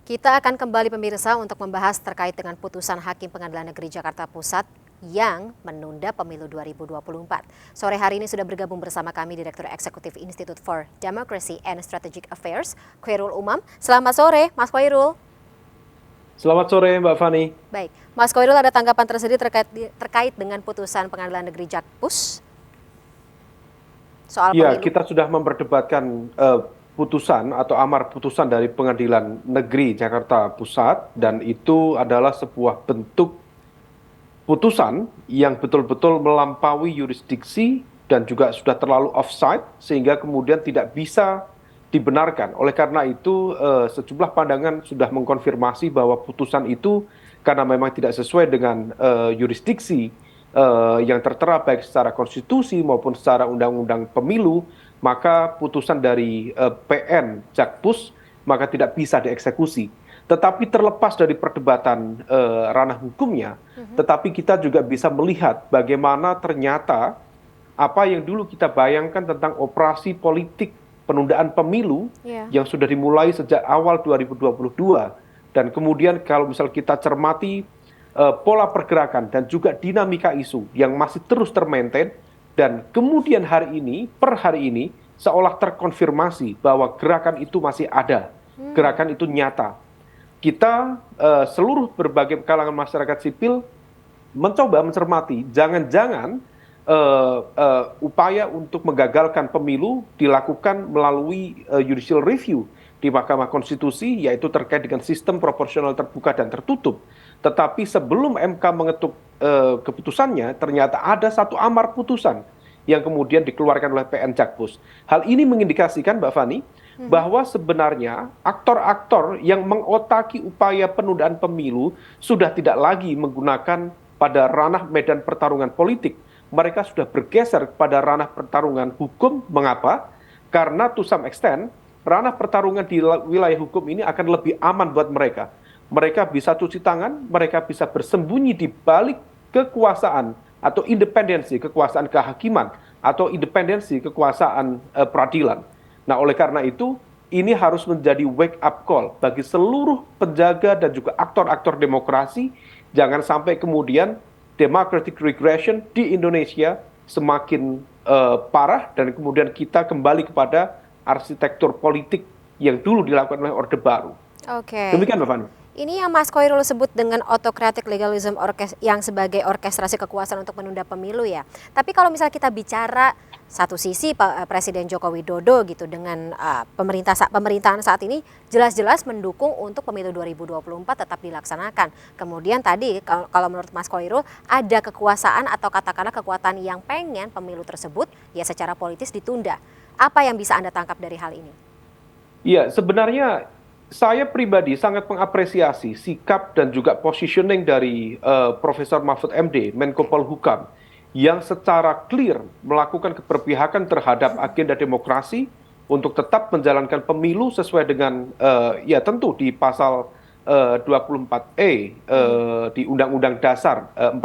Kita akan kembali pemirsa untuk membahas terkait dengan putusan Hakim Pengadilan Negeri Jakarta Pusat yang menunda pemilu 2024. Sore hari ini sudah bergabung bersama kami Direktur Eksekutif Institute for Democracy and Strategic Affairs, Khairul Umam. Selamat sore, Mas Khairul. Selamat sore, Mbak Fani. Baik, Mas Khairul, ada tanggapan tersendiri terkait dengan putusan Pengadilan Negeri Jakpus soal Ya, pemilu? kita sudah memperdebatkan putusan atau amar putusan dari Pengadilan Negeri Jakarta Pusat, dan itu adalah sebuah bentuk putusan yang betul-betul melampaui yurisdiksi dan juga sudah terlalu offside sehingga kemudian tidak bisa dibenarkan. Oleh karena itu, sejumlah pandangan sudah mengkonfirmasi bahwa putusan itu karena memang tidak sesuai dengan yurisdiksi yang tertera baik secara konstitusi maupun secara undang-undang pemilu, maka putusan dari PN Jakpus maka tidak bisa dieksekusi. Tetapi terlepas dari perdebatan ranah hukumnya, tetapi kita juga bisa melihat bagaimana ternyata apa yang dulu kita bayangkan tentang operasi politik penundaan pemilu Ya. yang sudah dimulai sejak awal 2022, dan kemudian kalau misal kita cermati pola pergerakan dan juga dinamika isu yang masih terus termaintain, dan kemudian per hari ini seolah terkonfirmasi bahwa gerakan itu masih ada, gerakan itu nyata. Kita seluruh berbagai kalangan masyarakat sipil mencoba mencermati jangan-jangan upaya untuk menggagalkan pemilu dilakukan melalui judicial review di Mahkamah Konstitusi, yaitu terkait dengan sistem proporsional terbuka dan tertutup. Tetapi sebelum MK mengetuk keputusannya, ternyata ada satu amar putusan yang kemudian dikeluarkan oleh PN Jakpus. Hal ini mengindikasikan, Mbak Fani, bahwa sebenarnya aktor-aktor yang mengotaki upaya penundaan pemilu sudah tidak lagi menggunakan pada ranah medan pertarungan politik. Mereka sudah bergeser pada ranah pertarungan hukum. Mengapa? Karena to some extent, ranah pertarungan di wilayah hukum ini akan lebih aman buat mereka. Mereka bisa cuci tangan, mereka bisa bersembunyi di balik kekuasaan atau independensi kekuasaan kehakiman atau independensi kekuasaan peradilan. Nah, oleh karena itu, ini harus menjadi wake up call bagi seluruh penjaga dan juga aktor-aktor demokrasi. Jangan sampai kemudian democratic regression di Indonesia semakin parah dan kemudian kita kembali kepada arsitektur politik yang dulu dilakukan oleh Orde Baru. Oke. Demikian, Mbak Fani. Ini yang Mas Khairul sebut dengan autocratic legalism yang sebagai orkestrasi kekuasaan untuk menunda pemilu ya. Tapi kalau misalnya kita bicara satu sisi Presiden Joko Widodo gitu dengan pemerintahan saat ini jelas-jelas mendukung untuk pemilu 2024 tetap dilaksanakan. Kemudian tadi kalau menurut Mas Khairul ada kekuasaan atau katakanlah kekuatan yang pengen pemilu tersebut ya secara politis ditunda. Apa yang bisa Anda tangkap dari hal ini? Ya, sebenarnya saya pribadi sangat mengapresiasi sikap dan juga positioning dari Profesor Mahfud MD, Menko Polhukam, yang secara clear melakukan keberpihakan terhadap agenda demokrasi untuk tetap menjalankan pemilu sesuai dengan ya tentu di pasal 24E di Undang-Undang Dasar 45,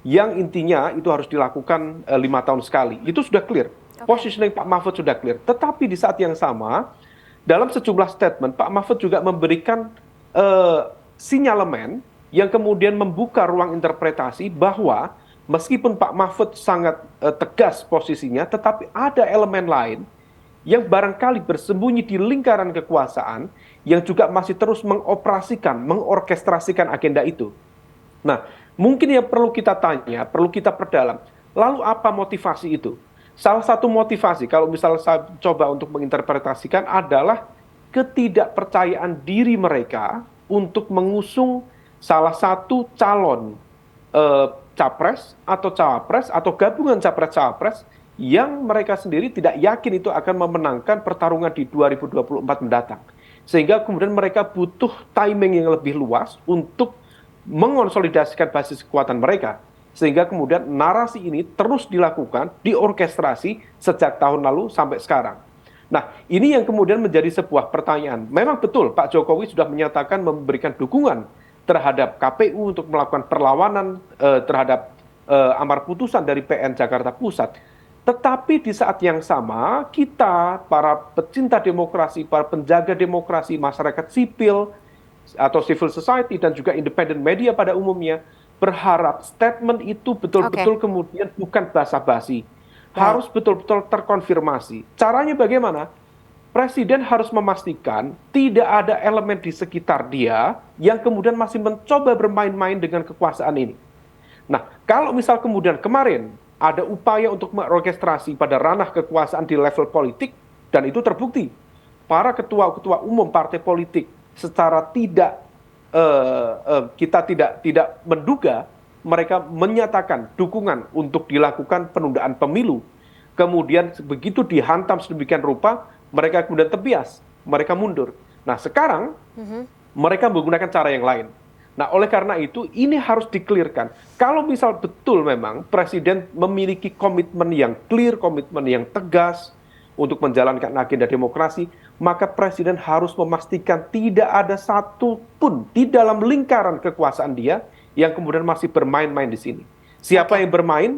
yang intinya itu harus dilakukan 5 tahun sekali. Itu sudah clear. Positioning Pak Mahfud sudah clear. Tetapi di saat yang sama, dalam sejumlah statement, Pak Mahfud juga memberikan sinyalemen yang kemudian membuka ruang interpretasi bahwa meskipun Pak Mahfud sangat tegas posisinya, tetapi ada elemen lain yang barangkali bersembunyi di lingkaran kekuasaan yang juga masih terus mengoperasikan, mengorkestrasikan agenda itu. Nah, mungkin yang perlu kita tanya, perlu kita perdalam, lalu apa motivasi itu? Salah satu motivasi, kalau misalnya saya coba untuk menginterpretasikan, adalah ketidakpercayaan diri mereka untuk mengusung salah satu calon capres atau cawapres atau gabungan capres-cawapres yang mereka sendiri tidak yakin itu akan memenangkan pertarungan di 2024 mendatang. Sehingga kemudian mereka butuh timing yang lebih luas untuk mengonsolidasikan basis kekuatan mereka. Sehingga kemudian narasi ini terus dilakukan, diorkestrasi sejak tahun lalu sampai sekarang. Nah, ini yang kemudian menjadi sebuah pertanyaan. Memang betul Pak Jokowi sudah menyatakan memberikan dukungan terhadap KPU untuk melakukan perlawanan terhadap amar putusan dari PN Jakarta Pusat. Tetapi di saat yang sama, kita, para pecinta demokrasi, para penjaga demokrasi, masyarakat sipil, atau civil society, dan juga independent media pada umumnya, berharap statement itu Oke, betul-betul kemudian bukan basa-basi. baik. Harus betul-betul terkonfirmasi. Caranya bagaimana? Presiden harus memastikan tidak ada elemen di sekitar dia yang kemudian masih mencoba bermain-main dengan kekuasaan ini. Nah, kalau misal kemudian kemarin ada upaya untuk mengorkestrasi pada ranah kekuasaan di level politik, dan itu terbukti, para ketua-ketua umum partai politik secara tidak kita tidak menduga mereka menyatakan dukungan untuk dilakukan penundaan pemilu. Kemudian begitu dihantam sedemikian rupa, mereka kemudian tebias, mereka mundur. Nah, sekarang Mhm. mereka menggunakan cara yang lain. Nah, oleh karena itu ini harus dikelirkan. Kalau misal betul memang Presiden memiliki komitmen yang clear, komitmen yang tegas untuk menjalankan agenda demokrasi, maka Presiden harus memastikan tidak ada satupun di dalam lingkaran kekuasaan dia yang kemudian masih bermain-main di sini. Siapa Oke. yang bermain?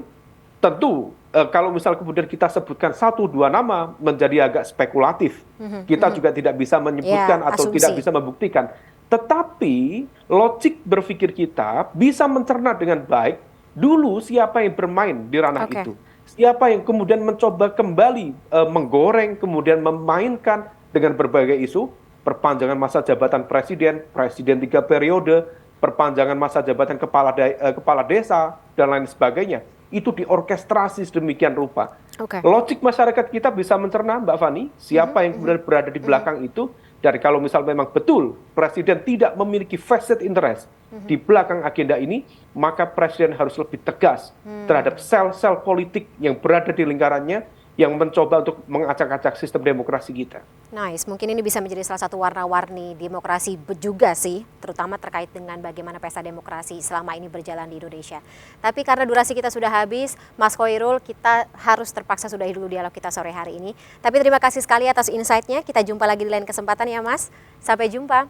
Tentu kalau misal kemudian kita sebutkan satu dua nama menjadi agak spekulatif. Mhm, Kita mhm. juga tidak bisa Ya, menyebutkan atau tidak asumsi. bisa membuktikan. Tetapi logik berpikir kita bisa mencerna dengan baik dulu siapa yang bermain di ranah Oke. itu. Siapa yang kemudian mencoba kembali menggoreng, kemudian memainkan dengan berbagai isu, perpanjangan masa jabatan presiden, presiden 3 periode, perpanjangan masa jabatan kepala desa, dan lain sebagainya. Itu diorkestrasi sedemikian rupa. Oke. Logik masyarakat kita bisa mencerna, Mbak Fani, Mhm, siapa yang mhm, kemudian berada di mhm, belakang itu, dan kalau misal memang betul Presiden tidak memiliki vested interest mhm. di belakang agenda ini, maka Presiden harus lebih tegas terhadap sel-sel politik yang berada di lingkarannya, yang mencoba untuk mengacak-acak sistem demokrasi kita. Nice, mungkin ini bisa menjadi salah satu warna-warni demokrasi juga sih, terutama terkait dengan bagaimana pesta demokrasi selama ini berjalan di Indonesia. Tapi karena durasi kita sudah habis, Mas Khoirul, kita harus terpaksa sudahi dulu dialog kita sore hari ini. Tapi terima kasih sekali atas insight-nya, kita jumpa lagi di lain kesempatan ya Mas. Sampai jumpa.